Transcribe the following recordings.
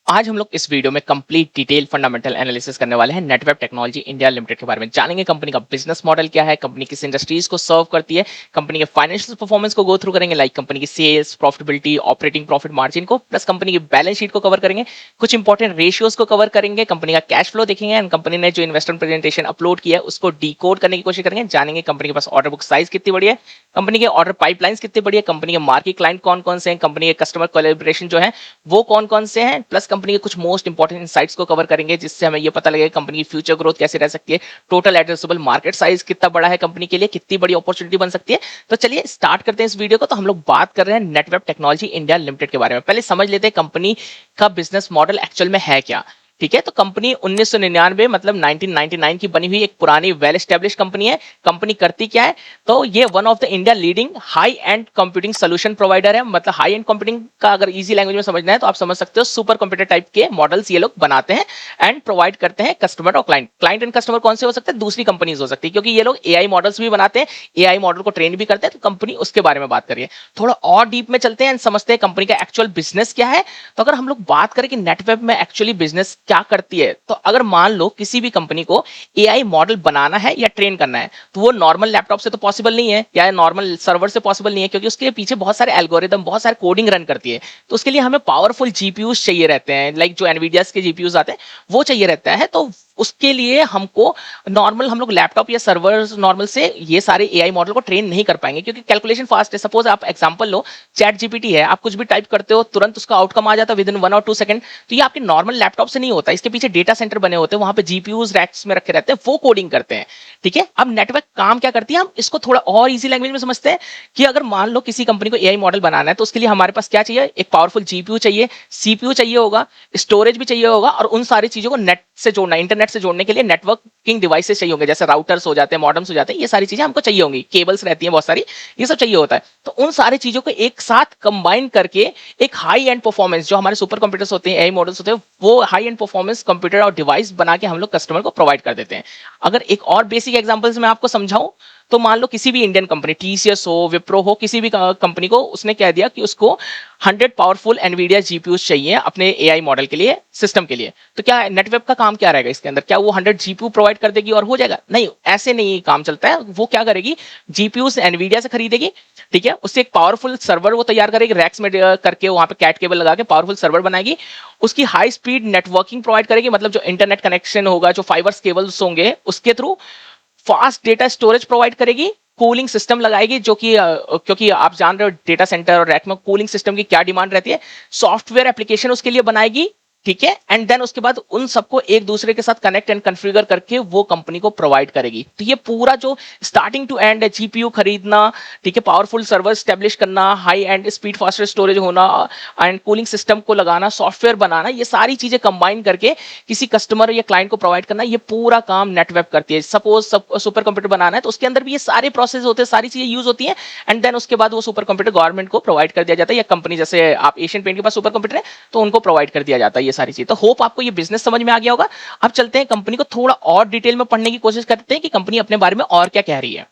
आज हम लोग इस वीडियो में कंप्लीट डिटेल फंडामेंटल एनालिसिस करने वाले हैं नेटवेब टेक्नोलॉजी इंडिया लिमिटेड के बारे में। जानेंगे कंपनी का बिजनेस मॉडल क्या है, कंपनी किस इंडस्ट्रीज को सर्व करती है, कंपनी के फाइनेंशियल परफॉर्मेंस को गो थ्रू करेंगे, लाइक कंपनी की sales, profitability, operating profit margin को, प्लस कंपनी की बैलेंस शीट को कवर करेंगे, कुछ इंपॉर्टेंट रेशियोज को कवर करेंगे, कंपनी का कैश फ्लो देखेंगे एंड कंपनी ने जो इन्वेस्टमेंट प्रेजेंटेशन अपलोड किया है उसको डिकोड करने की कोशिश करेंगे। जानेंगे कंपनी के पास ऑर्डर बुक साइज कितनी बड़ी है, कंपनी के ऑर्डर पाइपलाइंस कितनी बड़ी है, कंपनी के मार्केट क्लाइंट कौन कौन से हैं, कंपनी के कस्टमर कोलैबोरेशन जो है वो कौन कौन से हैं, प्लस कंपनी के कुछ मोस्ट इंपॉर्टेंट इनसाइट्स को कवर करेंगे जिससे हमें ये पता लगेगा कंपनी की फ्यूचर ग्रोथ कैसे रह सकती है, टोटल एड्रेसेबल मार्केट साइज कितना बड़ा है कंपनी के लिए, कितनी बड़ी अपॉर्चुनिटी बन सकती है। तो चलिए स्टार्ट करते हैं इस वीडियो को। तो हम लोग बात कर रहे हैं नेटवेब टेक्नोलॉजी इंडिया लिमिटेड के बारे में। पहले समझ लेते हैं कंपनी का बिजनेस मॉडल एक्चुअल में है क्या। ठीक है, तो कंपनी 1999 मतलब 1999 की बनी हुई एक पुरानी वेल एस्टेब्लिश कंपनी है। कंपनी करती क्या है, तो ये one of the India leading high and computing solution provider है। मतलब हाई एंड कंप्यूटिंग का अगर इजी लैंग्वेज में समझना है तो आप समझ सकते हो सुपर कंप्यूटर टाइप के मॉडल्स ये लोग बनाते हैं एंड प्रोवाइड करते हैं कस्टमर और क्लाइंट। क्लाइंट एंड कस्टमर कौन से हो सकते हैं, दूसरी कंपनीज हो सकती है, क्योंकि ये लोग एआई मॉडल्स भी बनाते हैं, एआई मॉडल को ट्रेन भी करते हैं। तो कंपनी उसके बारे में बात करिए। थोड़ा और डीप में चलते हैं एंड समझते हैं कंपनी का एक्चुअल बिजनेस क्या है। तो अगर हम लोग बात करें कि नेटवेब में एक्चुअली बिजनेस क्या करती है, तो अगर मान लो किसी भी कंपनी को एआई मॉडल बनाना है या ट्रेन करना है तो वो नॉर्मल लैपटॉप से तो पॉसिबल नहीं है या नॉर्मल सर्वर से पॉसिबल नहीं है, क्योंकि उसके पीछे बहुत सारे एल्गोरिदम, बहुत सारे कोडिंग रन करती है। तो उसके लिए हमें पावरफुल जीपीयूज चाहिए रहते हैं, लाइक जो एनवीडियास के जीपीयूज आते हैं वो चाहिए रहता है। तो उसके लिए हमको नॉर्मल हम लोग लैपटॉप या सर्वर नॉर्मल से ये सारे एआई मॉडल को ट्रेन नहीं कर पाएंगे, क्योंकि कैलकुलेशन फास्ट है। सपोज आप एग्जांपल लो, चैट जीपीटी है, आप कुछ भी टाइप करते हो तुरंत उसका आउटकम आ जाता है विद इन 1 और 2 सेकंड। तो ये आपके नॉर्मल लैपटॉप से नहीं होता, इसके पीछे डेटा सेंटर बने होते हैं, वहां पे जीपीयूज रैक्स में रखे रहते हैं, वो कोडिंग करते हैं। ठीक है, अब नेटवर्क काम क्या करती है, हम इसको थोड़ा और इजी लैंग्वेज में समझते हैं कि अगर मान लो किसी कंपनी को एआई मॉडल बनाना है तो उसके लिए हमारे पास क्या चाहिए, एक पावरफुल जीपीयू चाहिए, सीपीयू चाहिए होगा, स्टोरेज भी चाहिए होगा, और उन सारी चीजों को नेट से जोड़ना, इंटरनेट से जोड़ने के लिए नेटवर्किंग डिवाइसेस चाहिए होंगे, जैसे राउटर्स हो जाते हैं, मॉडेम्स हो जाते हैं, ये सारी चीजें हमको चाहिए होंगी, केबल्स रहती हैं बहुत सारी, ये सब चाहिए होता है। तो उन सारी चीजों को एक साथ कंबाइन करके एक हाई एंड परफॉर्मेंस, जो हमारे सुपर कंप्यूटर्स होते हैं, एआई मॉडल्स होते हैं, वो हाई एंड परफॉर्मेंस कंप्यूटर और डिवाइस बना के हम लोग कस्टमर को प्रोवाइड कर देते हैं। अगर एक और बेसिक एग्जांपल्स मैं आपको समझाऊं, तो मान लो किसी भी इंडियन कंपनी, टीसीएस हो, विप्रो हो, किसी भी कंपनी को उसने कह दिया कि उसको 100 पावरफुल एनवीडिया जीपीयूज चाहिए अपने एआई मॉडल के लिए, सिस्टम के लिए। तो क्या नेटवेब का काम क्या रहेगा इसके अंदर, क्या वो 100 जीपीयू प्रोवाइड कर देगी और हो जाएगा? नहीं, ऐसे नहीं काम चलता है। वो क्या करेगी, जीपीयूज एनवीडिया से खरीदेगी, ठीक है, उससे एक पावरफुल सर्वर वो तैयार करेगी, रैक्स में करके वहां पे कैट केबल लगा के पावरफुल सर्वर बनाएगी, उसकी हाई स्पीड नेटवर्किंग प्रोवाइड करेगी, मतलब जो इंटरनेट कनेक्शन होगा, जो फाइबर केबल्स होंगे उसके through fast data storage provide करेगी, कूलिंग सिस्टम लगाएगी, जो कि क्योंकि आप जान रहे हो डेटा सेंटर और रैक में कूलिंग सिस्टम की क्या डिमांड रहती है, सॉफ्टवेयर एप्लीकेशन उसके लिए बनाएगी। ठीक है, एंड देन उसके बाद उन सबको एक दूसरे के साथ कनेक्ट एंड कॉन्फ़िगर करके वो कंपनी को प्रोवाइड करेगी। तो ये पूरा जो स्टार्टिंग टू एंड है, जीपीयू खरीदना, ठीक है, पावरफुल सर्वर स्टैब्लिश करना, high and speed faster storage होना एंड कूलिंग सिस्टम को लगाना, सॉफ्टवेयर बनाना, ये सारी चीजें कंबाइन करके किसी कस्टमर या क्लाइंट को प्रोवाइड करना, ये पूरा काम नेटवेब करती है। सपोज सुपर कंप्यूटर बनाना है तो उसके अंदर भी ये सारे प्रोसेस होते हैं, सारी चीजें यूज होती हैं, एंड देन उसके बाद वो सुपर कंप्यूटर गवर्नमेंट को प्रोवाइड कर दिया जाता है, या कंपनी जैसे आप एशियन पेंट के पास सुपर कंप्यूटर है तो उनको प्रोवाइड कर दिया जाता है ये सारी चीज। तो होप आपको ये बिजनेस समझ में आ गया होगा। अब चलते हैं कंपनी को थोड़ा और डिटेल में पढ़ने की कोशिश करते हैं कि कंपनी अपने बारे में और क्या कह रही है।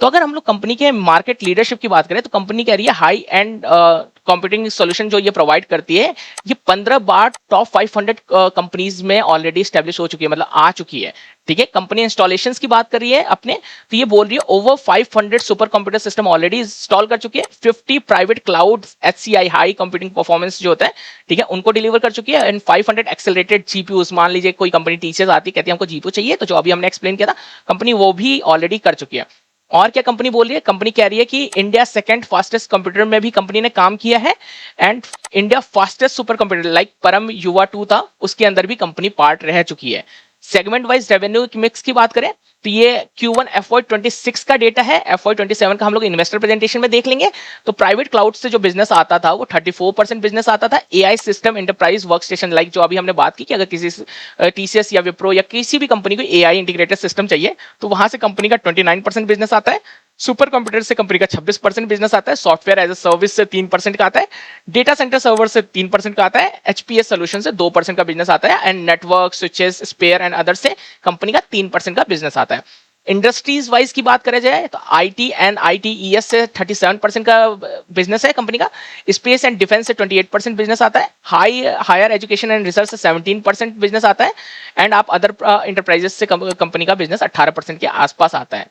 तो अगर हम लोग कंपनी के मार्केट लीडरशिप की बात करें तो कंपनी कह रही है हाई एंड कंप्यूटिंग सॉल्यूशन जो ये प्रोवाइड करती है, ये 15 बार टॉप 500 कंपनीज में ऑलरेडी स्टैब्लिश हो चुकी है, मतलब आ चुकी है। ठीक है, कंपनी इंस्टॉलेशंस की बात कर रही है अपने, तो ये बोल रही है over 500 super computer system already install कर चुकी है, 50 private cloud HCI high computing performance जो होता है, ठीक है, उनको डिलीवर कर चुकी है, एंड 500 एक्सेलरेटेड जीपीयूज। मान लीजिए कोई कंपनी टीसीएस आती है, कहती है हमको जीपीयू चाहिए, तो जो अभी हमने एक्सप्लेन किया था, कंपनी वो भी ऑलरेडी कर चुकी है। और क्या कंपनी बोल रही है, कंपनी कह रही है कि इंडिया सेकंड फास्टेस्ट कंप्यूटर में भी कंपनी ने काम किया है, and India fastest super computer like परम युवा 2 था, उसके अंदर भी कंपनी पार्ट रह चुकी है। सेगमेंट वाइज रेवेन्यू मिक्स की बात करें तो ये Q1 FY26 का डेटा है, FY27 का हम लोग इन्वेस्टर प्रेजेंटेशन में देख लेंगे। तो प्राइवेट क्लाउड से जो बिजनेस आता था वो 34% बिजनेस आता था। AI system enterprise work station, like जो अभी हमने बात की कि अगर किसी टीसीएस या विप्रो या किसी भी कंपनी को एआई इंटीग्रेटेड सिस्टम चाहिए तो वहां से कंपनी का 29% बिजनेस आता है। सुपर कंप्यूटर से कंपनी का 26% बिजनेस आता है, सॉफ्टवेयर एज ए सर्विस से 3% का आता है, डेटा सेंटर सर्वर से 3% का आता है, एचपीएस सोल्यूशन से 2% का बिजनेस आता है, and network switches spare and other से कंपनी का 3% का बिजनेस आता है। इंडस्ट्रीज वाइज की बात करें जाए तो आईटी एंड आईटीईएस से 37% का बिजनेस है कंपनी का, स्पेस एंड डिफेंस से 28% बिजनेस आता है, हायर एजुकेशन एंड रिसर्च से 17% बिजनेस आता है, एंड आप अदर इंटरप्राइजेस से कंपनी का बिजनेस 18% के आसपास आता है।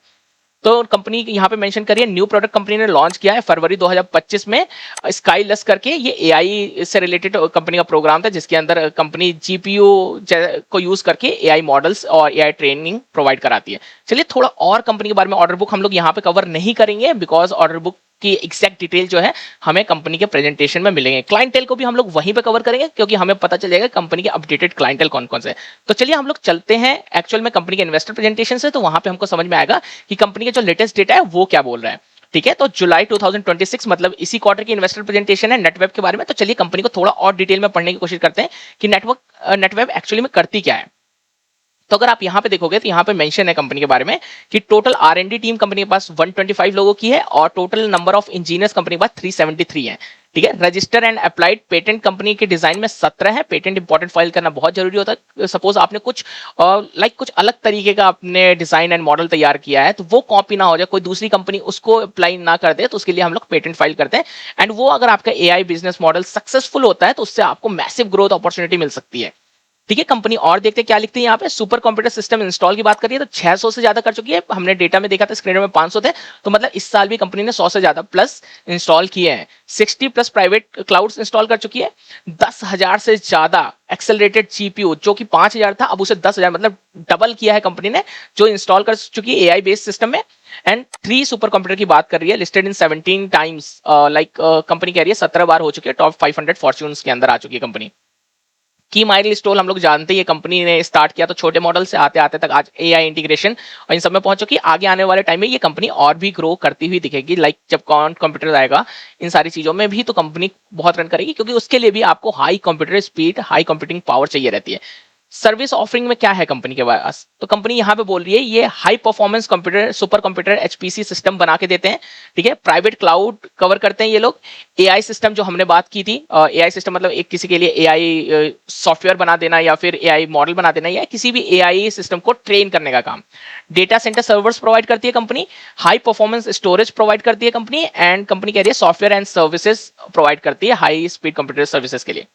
तो कंपनी यहाँ पे मेंशन करिए न्यू प्रोडक्ट कंपनी ने लॉन्च किया है फरवरी 2025 में, स्काईलस करके। ये एआई से रिलेटेड कंपनी का प्रोग्राम था जिसके अंदर कंपनी जीपीयू को यूज करके एआई मॉडल्स और एआई ट्रेनिंग प्रोवाइड कराती है। चलिए थोड़ा और कंपनी के बारे में, ऑर्डर बुक हम लोग यहाँ पे कवर नहीं करेंगे बिकॉज ऑर्डर बुक की एग्जैक्ट डिटेल जो है हमें कंपनी के प्रेजेंटेशन में मिलेंगे। क्लाइंटेल को भी हम लोग वहीं पे कवर करेंगे क्योंकि हमें पता चल जाएगा कंपनी के अपडेटेड क्लाइंटेल कौन कौन से। तो चलिए हम लोग चलते हैं एक्चुअल में कंपनी के इन्वेस्टर प्रेजेंटेशन से, तो वहां पे हमको समझ में आएगा कि कंपनी का जो लेटेस्ट डेटा है वो क्या बोल रहा है। ठीक है, तो जुलाई 2026 मतलब इसी क्वार्टर की इन्वेस्टर प्रेजेंटेशन है नेटवेब के बारे में। तो चलिए कंपनी को थोड़ा और डिटेल में पढ़ने की कोशिश करते हैं कि नेटवेब एक्चुअली में करती क्या है। तो अगर आप यहाँ पे देखोगे तो यहाँ पे मेंशन है कंपनी के बारे में कि टोटल आर&डी टीम कंपनी के पास 125 लोगों की है और total number of engineers company के पास 373 है। ठीक है, register and applied patent company के डिजाइन में 17 है। पेटेंट इंपॉर्टेंट फाइल करना बहुत जरूरी होता है। सपोज आपने कुछ कुछ अलग तरीके का अपने डिजाइन एंड मॉडल तैयार किया है तो वो कॉपी ना हो जाए, कोई दूसरी कंपनी उसको अप्लाई ना कर दे, तो उसके लिए हम लोग पेटेंट फाइल करते हैं। एंड वो अगर आपका एआई बिजनेस मॉडल सक्सेसफुल होता है तो उससे आपको मैसिव ग्रोथ अपॉर्चुनिटी मिल सकती है। ठीक है, कंपनी और देखते हैं क्या लिखती है यहाँ पे। सुपर कंप्यूटर सिस्टम इंस्टॉल की बात करिए तो 600 से ज्यादा कर चुकी है। हमने डेटा में देखा था, स्क्रीन में 500 थे, तो मतलब इस साल भी कंपनी ने 100 से ज्यादा प्लस इंस्टॉल किए हैं। 60 प्लस प्राइवेट क्लाउड्स इंस्टॉल कर चुकी है। 10,000 से ज्यादा एक्सेलरेटेड जीपीयू, जो कि 5,000 था अब उसे 10,000 मतलब डबल किया है कंपनी ने, जो इंस्टॉल कर चुकी है एआई बेस्ड सिस्टम में। एंड 3 सुपर कंप्यूटर की बात कर रही है, लिस्टेड इन 17 टाइम्स, कंपनी कह रही है 17 बार हो चुकी है, टॉप 500 फॉर्च्यून्स के अंदर आ चुकी है कंपनी। की माइलस्टोन हम लोग जानते हैं, ये कंपनी ने स्टार्ट किया तो छोटे मॉडल से आते आते तक आज एआई इंटीग्रेशन और इन सब में पहुंच चुकी है। आगे आने वाले टाइम में ये कंपनी और भी ग्रो करती हुई दिखेगी। जब कंप्यूटर आएगा इन सारी चीजों में भी तो कंपनी बहुत रन करेगी, क्योंकि उसके लिए भी आपको high computer speed, high computing power चाहिए रहती है। सर्विस ऑफरिंग में क्या है कंपनी के पास, तो कंपनी यहाँ पे बोल रही है ये high performance computer, super computer, HPC system बना के देते हैं। ठीक है, प्राइवेट क्लाउड कवर करते हैं ये लोग। एआई सिस्टम जो हमने बात की थी, एआई सिस्टम मतलब एक किसी के लिए एआई सॉफ्टवेयर बना देना या फिर एआई मॉडल बना देना या किसी भी एआई सिस्टम को ट्रेन करने का काम। डेटा सेंटर सर्वर्स प्रोवाइड करती है company. High performance storage provide करती है कंपनी। एंड कंपनी कह रही है सॉफ्टवेयर एंड सर्विसेज प्रोवाइड करती है हाई स्पीड कंप्यूटर सर्विसेज के लिए।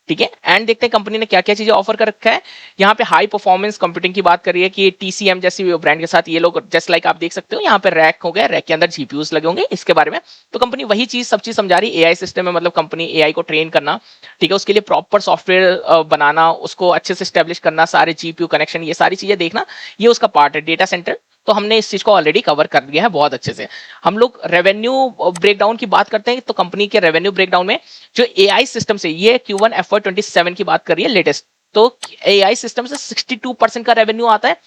ठीक है, एंड देखते हैं कंपनी ने क्या क्या चीजें ऑफर कर रखा है। यहाँ पे हाई परफॉर्मेंस कंप्यूटिंग की बात करिए कि टीसीएम जैसी ब्रांड के साथ ये लोग जस्ट लाइक आप देख सकते हो यहाँ पे रैक हो गया, रैक के अंदर जीपीयूज लगे होंगे इसके बारे में। तो कंपनी वही चीज सब चीज समझा रही है। एआई सिस्टम में मतलब कंपनी एआई को ट्रेन करना, ठीक है, उसके लिए प्रॉपर सॉफ्टवेयर बनाना, उसको अच्छे से स्टैब्लिश करना, सारे जीपीयू कनेक्शन, ये सारी चीजें देखना, ये उसका पार्ट है। डेटा सेंटर तो हमने इस चीज को ऑलरेडी कवर कर दिया है बहुत अच्छे से। हम लोग रेवेन्यू ब्रेकडाउन की बात करते हैं तो कंपनी के रेवेन्यू ब्रेकडाउन में जो एआई सिस्टम से, ये Q1 FY27 की बात कर रही है लेटेस्ट, तो एआई सिस्टम से 62% का रेवेन्यू आता है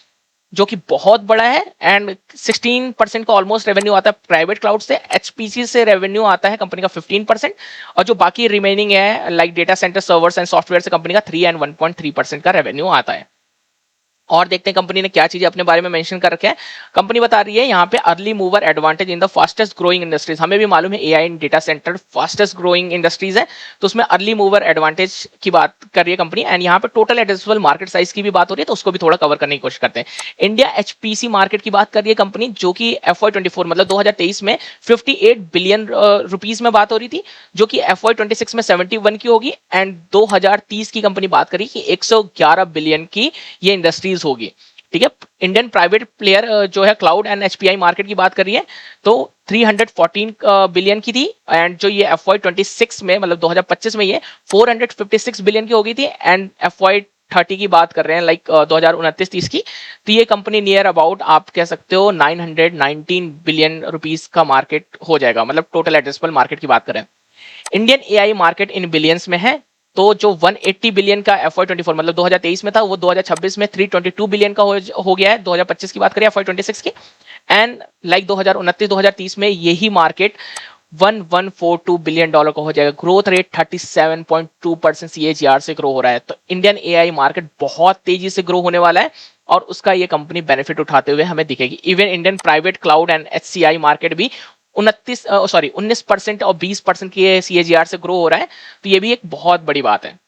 जो कि बहुत बड़ा है। एंड 16% का ऑलमोस्ट रेवेन्यू आता है प्राइवेट क्लाउड से। एचपीसी से रेवेन्यू आता है कंपनी का 15%, और जो बाकी रिमेनिंग है like data centre servers and software से कंपनी का 3 एंड 1.3% का रेवेन्यू आता है। और देखते हैं कंपनी ने क्या चीजें अपने बारे में मेंशन कर रखे हैं। कंपनी बता रही है यहाँ पे early mover advantage in the fastest growing industries. हमें भी मालूम है AI in data centre fastest growing industries है, तो उसमें अर्ली मूवर एडवांटेज की बात कर रही है कंपनी। एंड यहाँ पे टोटल एड्रेसेबल मार्केट साइज की भी बात हो रही है, तो उसको भी थोड़ा कवर करने की कोशिश करते हैं। इंडिया एचपीसी मार्केट की बात कर रही है कंपनी, जो कि FY24 मतलब 2023 में 58 बिलियन रुपीज में बात हो रही थी, जो कि FY26 में 71 की होगी। एंड 2030 की कंपनी बात करी कि 111 बिलियन की ये इंडस्ट्रीज होगी। ठीक है, इंडियन प्राइवेट प्लेयर जो है क्लाउड एंड एचपीआई मार्केट की बात करिए तो 314 बिलियन की थी। एंड जो ये FY26 में मतलब 2025 में ये 456 बिलियन की हो गई थी। एंड FY30 की बात कर रहे हैं लाइक 2029-30 की, तो ये कंपनी नियर अबाउट आप कह सकते हो 919 बिलियन रुपीस का मार्केट हो जाएगा, मतलब टोटल एड्रेसेबल मार्केट की बात करें। Indian AI market in billions में है, तो जो 180 बिलियन का FY24 मतलब 2023 में था, वो 2026 में 322 बिलियन का हो गया है। 2025 की बात करें FY26 की। एंड लाइक 2029-2030 में यही मार्केट 1142 बिलियन डॉलर का हो जाएगा। ग्रोथ रेट 37.2% CAGR से ग्रो हो रहा है। तो इंडियन एआई मार्केट बहुत तेजी से ग्रो होने वाला है और उसका ये कंपनी बेनिफिट उठाते हुए हमें दिखेगी। Even Indian private cloud and HCI market भी 19% और 20% की CAGR से ग्रो हो रहा है, तो ये भी एक बहुत बड़ी बात है।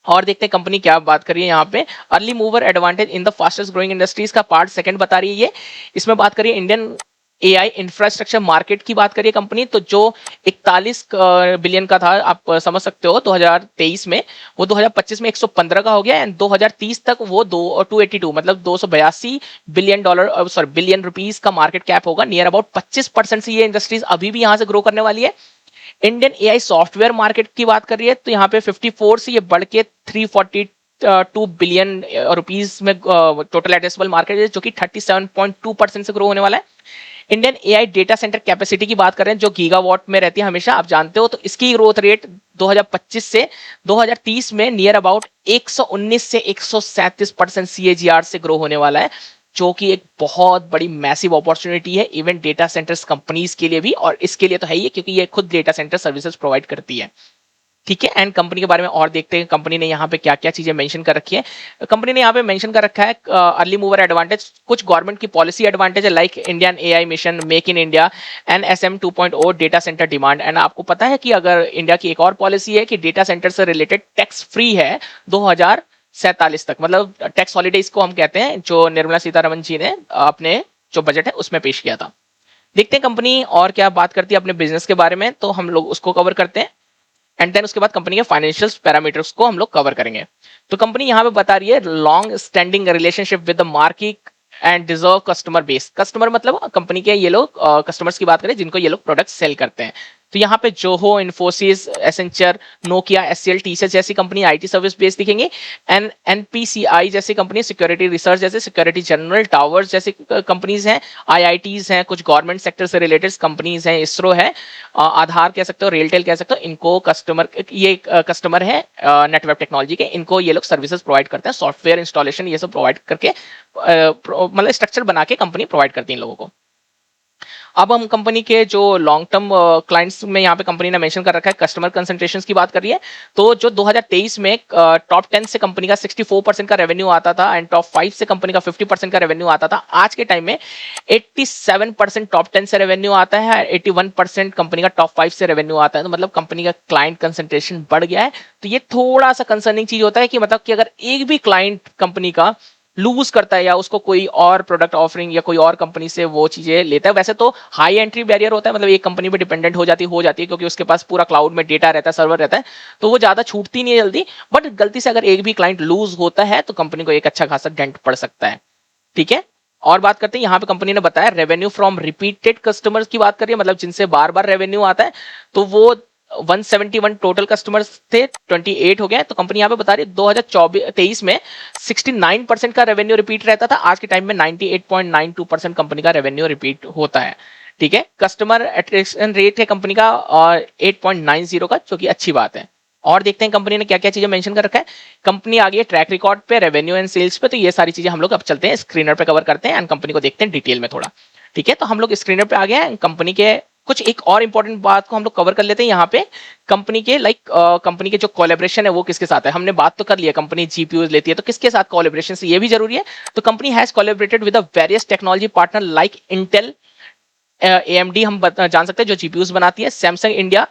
और देखते हैं कंपनी क्या बात करिए यहाँ पे, early mover advantage in the fastest growing industries का पार्ट सेकंड बता रही है ये। इसमें बात करिए इंडियन एआई इंफ्रास्ट्रक्चर मार्केट की बात करिए कंपनी, तो जो 41 बिलियन का था, आप समझ सकते हो 2023 में, वो 2025 में 115 का हो गया, एंड 2030 तक वो 282 मतलब 282 billion dollar, sorry billion rupees का मार्केट कैप होगा। नियर अबाउट 25% से ये इंडस्ट्रीज अभी भी यहाँ से ग्रो करने वाली है। इंडियन एआई सॉफ्टवेयर मार्केट की बात कर रही है, तो यहाँ पे 54 से ये बढ़ के 342 बिलियन रुपीस में टोटल एड्रेसेबल मार्केट है, जो कि 37.2% से ग्रो होने वाला है। Indian AI data centre capacity की बात कर रहे हैं, जो गीगावाट में रहती है हमेशा, आप जानते हो, तो इसकी ग्रोथ रेट 2025 से 2030 में नियर अबाउट 119 से 137% सीएजीआर से ग्रो होने वाला है, जो कि एक बहुत बड़ी मैसिव अपॉर्चुनिटी है इवन डेटा सेंटर्स कंपनीज के लिए भी, और इसके लिए तो है ही, क्योंकि ये खुद डेटा सेंटर सर्विसेज प्रोवाइड करती है। ठीक है, एंड कंपनी के बारे में और देखते हैं कंपनी ने यहाँ पे क्या क्या चीजें मेंशन कर रखी है। कंपनी ने यहाँ पे मेंशन कर रखा है अर्ली मूवर एडवांटेज, कुछ गवर्नमेंट की पॉलिसी एडवांटेज है, like Indian AI mission, make in India, NSM 2.0, data centre demand. And आपको पता है कि अगर इंडिया की एक और पॉलिसी है कि डेटा सेंटर से रिलेटेड टैक्स फ्री है 2047 तक, मतलब टैक्स हॉलीडे इसको हम कहते हैं, जो निर्मला सीतारमन जी ने अपने जो बजट है उसमें पेश किया था। देखते हैं कंपनी और क्या बात करती है अपने बिजनेस के बारे में, तो हम लोग उसको कवर करते हैं, एंड देन उसके बाद कंपनी के फाइनेंशियल पैरामीटर्स को हम लोग कवर करेंगे। तो कंपनी यहाँ पे बता रही है long standing relationship with the market and deserve customer base. Customer मतलब कंपनी के ये लोग कस्टमर्स की बात करें जिनको ये लोग प्रोडक्ट सेल करते हैं, तो यहाँ पे Zoho, Infosys, Accenture, Nokia, SCL, TCS जैसी कंपनी आईटी सर्विस बेस्ड दिखेंगी, एंड एनपीसीआई जैसी कंपनी सिक्योरिटी रिसर्च जैसे, सिक्योरिटी जनरल, टावर्स जैसी कंपनीज हैं, आईआईटीज हैं, कुछ गवर्नमेंट सेक्टर से रिलेटेड कंपनीज हैं, इसरो है, आधार कह सकते हो, रेलटेल कह सकते हो, इनको कस्टमर, ये कस्टमर है नेटवर्क टेक्नोलॉजी के, इनको ये लोग सर्विसेज प्रोवाइड करते हैं, सॉफ्टवेयर इंस्टॉलेशन ये सब प्रोवाइड करके, मतलब स्ट्रक्चर बना के कंपनी प्रोवाइड करती है इन लोगों को। अब हम कंपनी के जो लॉन्ग टर्म क्लाइंट्स में यहाँ पे कंपनी ने मेंशन कर रखा है, कस्टमर कंसंट्रेशन की बात कर रही है, तो जो 2023 में टॉप 10 से कंपनी का 64% का रेवेन्यू आता था, एंड टॉप 5 से कंपनी का 50% का रेवेन्यू आता था, आज के टाइम में 87% टॉप 10 से रेवेन्यू आता है, 81% कंपनी का टॉप 5 से रेवेन्यू आता है, तो मतलब कंपनी का क्लाइंट कंसंट्रेशन बढ़ गया है। तो ये थोड़ा सा कंसर्निंग चीज होता है कि मतलब कि अगर एक भी क्लाइंट कंपनी का लूज करता है या उसको कोई और प्रोडक्ट ऑफरिंग या कोई और कंपनी से वो चीजें लेता है, वैसे तो हाई एंट्री बैरियर होता है, मतलब एक कंपनी पे डिपेंडेंट हो जाती है क्योंकि उसके पास पूरा क्लाउड में डेटा रहता है, सर्वर रहता है, तो वो ज्यादा छूटती नहीं है जल्दी, बट गलती से अगर एक भी क्लाइंट लूज होता है तो कंपनी को एक अच्छा खासा डेंट पड़ सकता है। ठीक है, और बात करते हैं यहाँ पे कंपनी ने बताया रेवेन्यू फ्रॉम रिपीटेड कस्टमर्स की बात करिए, मतलब जिनसे बार बार रेवेन्यू आता है, तो वो 171 टोटल कस्टमर्स थे, 28 हो गए। तो कंपनी यहाँ पे बता रही है 2023 में 69% का रेवेन्यू रिपीट रहता था, आज के टाइम में 98.92% कंपनी का रेवेन्यू रिपीट होता है। ठीक है, कस्टमर एट्रेक्शन रेट है कंपनी का 8.90 का, जो कि अच्छी बात है। और देखते हैं कंपनी ने क्या क्या चीजें मेंशन कर रखा है। कंपनी आ गई है ट्रैक रिकॉर्ड पे, रेवेन्यू एंड सेल्स पे, तो ये सारी चीजें हम लोग अब चलते हैं स्क्रीनर पे कवर करते हैं एंड कंपनी को देखते हैं डिटेल में थोड़ा। ठीक है, तो हम लोग स्क्रीनर पे आ गए हैं, कंपनी के कुछ एक और इंपॉर्टेंट बात को हम लोग कवर कर लेते हैं यहाँ पे। कंपनी के कंपनी के जो कोलैबोरेशन है वो किसके साथ है, हमने बात तो कर लिया, कंपनी जीपीयूज लेती है, तो किसके साथ कोलैबोरेशन से ये भी जरूरी है। तो company has collaborated with various technology partner like Intel, AMD हम जान सकते हैं जो जीपीयूज बनाती है, सैमसंग इंडिया,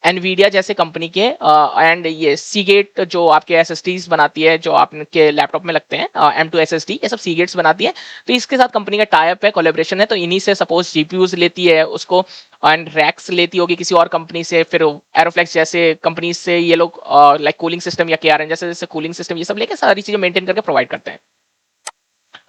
एनवीडिया जैसे कंपनी के, एंड ये सीगेट जो आपके एसएसडीज बनाती है, जो आपके लैपटॉप में लगते हैं, M2 SSD, ये सब सीगेट्स बनाती है, तो इसके साथ कंपनी का टाई अप है, कोलैबोरेशन है। तो इन्हीं से सपोज जीपीयूज लेती है उसको, एंड रैक्स लेती होगी किसी और कंपनी से, फिर एरोफ्लेक्स जैसे कंपनी से ये लोग लाइक कूलिंग सिस्टम या केआरएन जैसे जैसे कूलिंग सिस्टम ये सब लेके सारी चीजें मेंटेन करके प्रोवाइड करते हैं।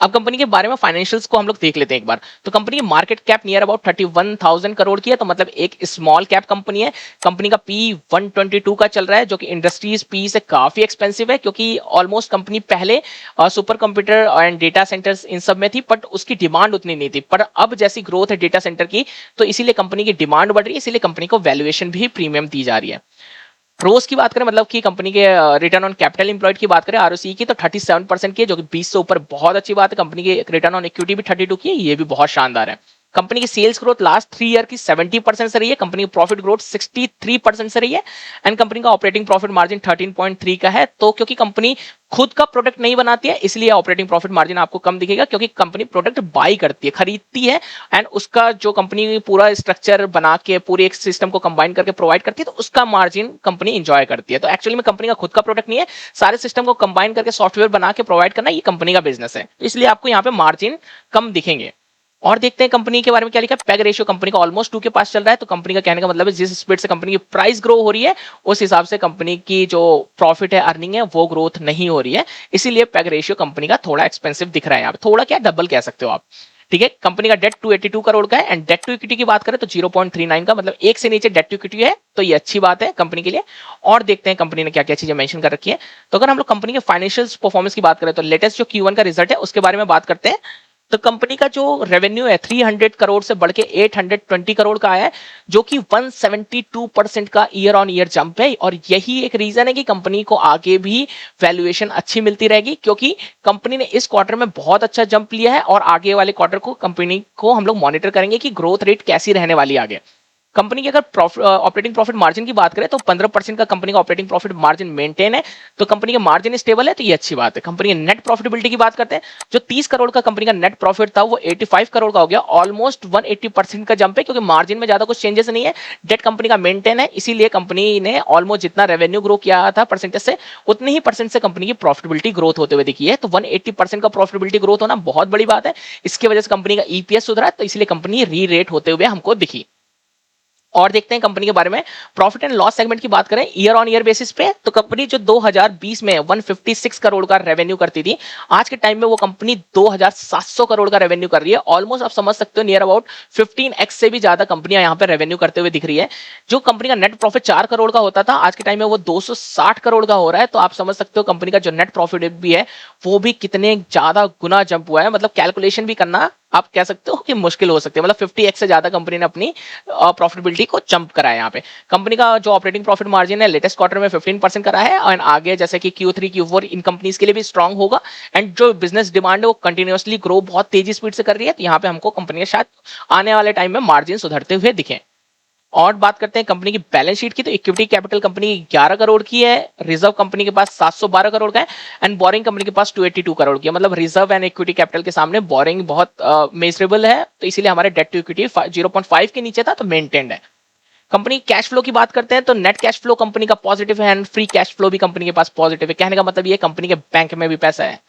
अब कंपनी के बारे में फाइनेंशियल्स को हम लोग देख लेते हैं एक बार। तो कंपनी की market cap near about 31,000 crore की है, तो मतलब एक स्मॉल कैप कंपनी है। कंपनी का पी 122 का चल रहा है, जो कि इंडस्ट्रीज पी से काफी एक्सपेंसिव है, क्योंकि ऑलमोस्ट कंपनी पहले super computer and data centres इन सब में थी, बट उसकी डिमांड उतनी नहीं थी। पर अब जैसी ग्रोथ है डेटा सेंटर की, तो इसीलिए कंपनी की डिमांड बढ़ रही है, इसीलिए कंपनी को वैल्यूएशन भी प्रीमियम दी जा रही है। रोज की बात करें, मतलब कि कंपनी के रिटर्न ऑन कैपिटल एम्प्लॉयड की बात करें, आरओसी की, तो 37% की है, जो कि 20 से ऊपर बहुत अच्छी बात है। कंपनी की रिटर्न ऑन इक्विटी भी 32 की है, ये भी बहुत शानदार है। कंपनी की सेल्स ग्रोथ लास्ट 3 ईयर की 70% से रही है, कंपनी की प्रॉफिट ग्रोथ 63% से रही है, एंड कंपनी का ऑपरेटिंग प्रॉफिट मार्जिन 13.3 का है। तो क्योंकि कंपनी खुद का प्रोडक्ट नहीं बनाती है इसलिए ऑपरेटिंग प्रॉफिट मार्जिन आपको कम दिखेगा, क्योंकि कंपनी प्रोडक्ट बाई करती है, खरीदती है, एंड उसका जो कंपनी पूरा स्ट्रक्चर बना के पूरे एक सिस्टम को कंबाइन करके प्रोवाइड करती है, तो उसका मार्जिन कंपनी इंजॉय करती है। तो एक्चुअली में कंपनी का खुद का प्रोडक्ट नहीं है, सारे सिस्टम को कंबाइन करके सॉफ्टवेयर बना के प्रोवाइड करना ये कंपनी का बिजनेस है, तो इसलिए आपको यहाँ पे मार्जिन कम दिखेंगे। और देखते हैं कंपनी के बारे में क्या लिखा है। पैग रेशियो कंपनी का ऑलमोस्ट 2 के पास चल रहा है, तो कंपनी का कहने का मतलब है जिस स्पीड से कंपनी की प्राइस ग्रो हो रही है उस हिसाब से कंपनी की जो प्रॉफिट है, अर्निंग है, वो ग्रोथ नहीं हो रही है, इसीलिए पैग रेशियो कंपनी का थोड़ा एक्सपेंसिव दिख रहा है यहाँ पे, थोड़ा क्या डबल कह सकते हो आप। ठीक है, कंपनी का डेट 282 करोड़ का है, एंड डेट टू इक्विटी की बात करें तो 0.39 का, मतलब एक से नीचे डेट टू इक्विटी है, तो ये अच्छी बात है कंपनी के लिए। और देखते हैं कंपनी ने क्या क्या चीजें मेंशन कर रखी है। तो अगर हम लोग कंपनी के फाइनेंशियल परफॉर्मेंस की बात करें तो लेटेस्ट जो Q1 का रिजल्ट है उसके बारे में बात करते हैं। तो कंपनी का जो रेवेन्यू है 300 करोड़ से बढ़ के 820 करोड़ का आया है, जो कि 172% का ईयर ऑन ईयर जंप है, और यही एक रीजन है कि कंपनी को आगे भी वैल्यूएशन अच्छी मिलती रहेगी, क्योंकि कंपनी ने इस क्वार्टर में बहुत अच्छा जंप लिया है, और आगे वाले क्वार्टर को कंपनी को हम लोग मॉनिटर करेंगे कि ग्रोथ रेट कैसी रहने वाली है आगे। कंपनी की अगर ऑपरेटिंग प्रॉफिट मार्जिन की बात करें तो 15% का कंपनी का ऑपरेटिंग प्रॉफिट मार्जिन मेंटेन है, तो कंपनी का मार्जिन स्टेबल है, तो ये अच्छी बात है। कंपनी की नेट प्रॉफिटेबिलिटी की बात करते हैं, जो 30 करोड़ का कंपनी का नेट प्रॉफिट था वो 85 करोड़ का हो गया, ऑलमोस्ट 180% का जंप है, क्योंकि मार्जिन में ज्यादा कुछ चेंजेस नहीं है, डेट कंपनी का मेंटेन है, इसीलिए कंपनी ने ऑलमोस्ट जितना रेवेन्यू ग्रो किया था परसेंटेज से, उतने ही परसेंट से कंपनी की प्रॉफिटेबिलिटी ग्रोथ होते हुए दिखी है। तो 180% का प्रॉफिटेबिलिटी ग्रोथ होना बहुत बड़ी बात है, इसकी वजह से कंपनी का ईपीएस सुधरा, तो इसलिए कंपनी री रेट होते हुए हमको दिखी। और देखते हैं कंपनी के बारे में, प्रॉफिट एंड लॉस सेगमेंट की बात करें ईयर ऑन ईयर बेसिस पे, तो कंपनी जो 2020 में 156 करोड़ का रेवेन्यू करती थी, आज के टाइम में वो कंपनी 2700 करोड़ का रेवेन्यू कर रही है। ऑलमोस्ट आप समझ सकते हो नियर अबाउट 15x से भी ज्यादा कंपनियां यहाँ पे रेवेन्यू करते हुए दिख रही है। जो कंपनी का नेट प्रॉफिट 4 करोड़ का होता था, आज के टाइम में वो 260 करोड़ का हो रहा है, तो आप समझ सकते हो कंपनी का जो नेट प्रॉफिट भी है वो भी कितने ज्यादा गुना जंप हुआ है, मतलब कैलकुलेशन भी करना आप कह सकते हो कि मुश्किल हो सकती है, मतलब 50x से ज्यादा कंपनी ने अपनी प्रॉफिटेबिलिटी को जंप करा है। यहाँ पे कंपनी का जो ऑपरेटिंग प्रॉफिट मार्जिन है लेटेस्ट क्वार्टर में 15% करा है, और आगे जैसे कि Q3 Q4 इन कंपनीज के लिए भी स्ट्रांग होगा, एंड जो बिजनेस डिमांड है वो कंटिन्यूअसली ग्रो बहुत तेजी स्पीड से कर रही है, तो यहाँ पे हमको कंपनी शायद आने वाले टाइम में मार्जिन सुधरते हुए दिखे। और बात करते हैं कंपनी की बैलेंस शीट की, तो इक्विटी कैपिटल कंपनी 11 करोड़ की है, रिजर्व कंपनी के पास 712 करोड़ का है, एंड बोरिंग कंपनी के पास 282 करोड़ की है, मतलब रिजर्व एंड इक्विटी कैपिटल के सामने बोरिंग बहुत मेजरेबल है, तो इसीलिए हमारे डेट टू इक्विटी 0.5 के नीचे था, तो मेंटेन्ड है। कंपनी कैश फ्लो की बात करते हैं तो नेट कैश फ्लो कंपनी का पॉजिटिव है, एंड फ्री कैश फ्लो भी कंपनी के पास पॉजिटिव है, कहने का मतलब ये कंपनी के बैंक में भी पैसा है।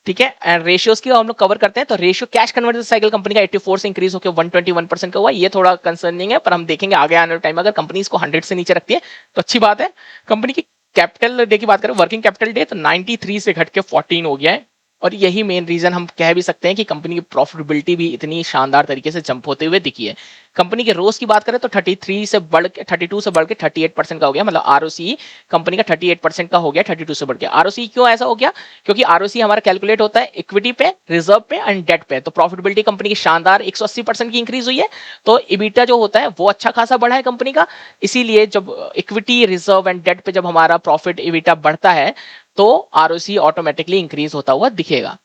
ठीक है, एंड रेशियोज की हम लोग कवर करते हैं, तो ratio cash conversion cycle company का 84 से इंक्रीज होकर 121% का हुआ, ये थोड़ा कंसर्निंग है, पर हम देखेंगे आगे आने वाले टाइम अगर कंपनी इसको 100 से नीचे रखती है तो अच्छी बात है। कंपनी की कैपिटल डे की बात करें, वर्किंग कैपिटल डे, तो 93 से घट के 14 हो गया है, और यही मेन रीजन हम कह भी सकते हैं कि कंपनी की प्रॉफिटेबिलिटी भी इतनी शानदार तरीके से जंप होते हुए दिखी है। कंपनी के रोज की बात करें तो 32 से बढ़ के 38% का हो गया, मतलब आरओसी कंपनी का 38% का हो गया 32 से बढ़ के। आरओसी क्यों ऐसा हो गया, क्योंकि आरओसी हमारा कैलकुलेट होता है इक्विटी पे, रिजर्व पे एंड डेट पे, तो प्रॉफिटेबिलिटी कंपनी की शानदार 180% की इंक्रीज हुई है, तो इबिटा जो होता है वो अच्छा खासा बढ़ा है कंपनी का, इसीलिए जब इक्विटी, रिजर्व एंड डेट पे जब हमारा प्रॉफिट इबिटा बढ़ता है तो आरओसी ऑटोमेटिकली इंक्रीज होता हुआ दिखेगा।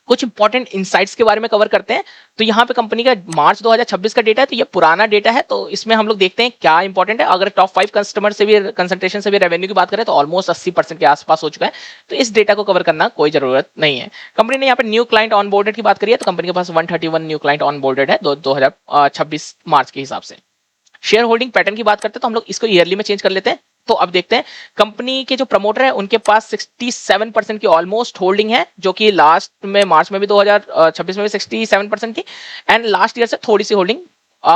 कुछ इंपॉर्टेंट इनसाइट्स के बारे में कवर करते हैं, तो यहाँ पे कंपनी का मार्च 2026 का डेटा है, तो ये पुराना डेटा है, तो इसमें हम लोग देखते हैं क्या इंपॉर्टेंट है। अगर टॉप 5 कस्टमर से भी कंसंट्रेशन से भी रेवेन्यू की बात करें तो ऑलमोस्ट 80% के आसपास हो चुका है, तो इस डेटा को कवर करना कोई जरूरत नहीं है। कंपनी ने यहाँ पे न्यू क्लाइंट ऑनबोर्डेड की बात करी है, तो कंपनी के पास 131 न्यू क्लाइंट ऑनबोर्डेड है 2026 मार्च के हिसाब से। शेयर होल्डिंग पैटर्न की बात करते हैं तो हम लोग इसको ईयरली में चेंज कर लेते हैं, तो अब देखते हैं कंपनी के जो प्रमोटर है उनके पास 67% की ऑलमोस्ट होल्डिंग है, जो कि लास्ट में मार्च में भी 2026 में भी 67% थी, एंड लास्ट ईयर से थोड़ी सी होल्डिंग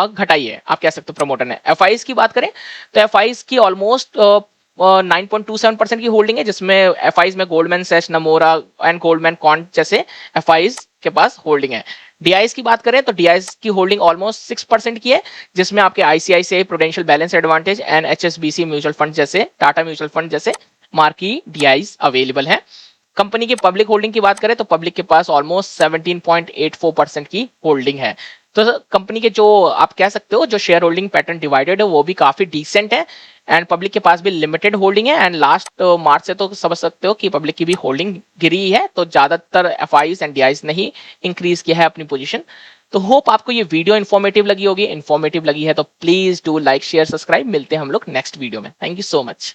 घटाई है आप कह सकते हो प्रमोटर ने। एफआईज की बात करें तो एफआईज की ऑलमोस्ट 9.27% की होल्डिंग है, जिसमें एफआईज में Goldman Sachs, Nomura and Goldman कॉन्ट जैसे एफआईज के पास होल्डिंग है। डीआईएस की बात करें तो डीआईएस की होल्डिंग ऑलमोस्ट 6% की है, जिसमें आपके ICICI, prudential balance advantage and HSBC mutual fund जैसे, टाटा म्यूचुअल फंड जैसे मार्की डीआईएस अवेलेबल है। कंपनी की पब्लिक होल्डिंग की बात करें तो पब्लिक के पास ऑलमोस्ट 17.84% की होल्डिंग है। तो कंपनी के जो आप कह सकते हो जो शेयर होल्डिंग पैटर्न डिवाइडेड है वो भी काफी डिसेंट है, एंड पब्लिक के पास भी लिमिटेड होल्डिंग है एंड लास्ट मार्च से तो समझ सकते हो कि पब्लिक की भी होल्डिंग गिरी है, तो ज्यादातर एफआईज एंड डीआईज ने ही इंक्रीज किया है अपनी पोजीशन। तो होप आपको ये वीडियो इन्फॉर्मेटिव लगी होगी। इन्फॉर्मेटिव लगी है तो please do like share subscribe. मिलते हैं हम लोग नेक्स्ट वीडियो में। Thank you so much.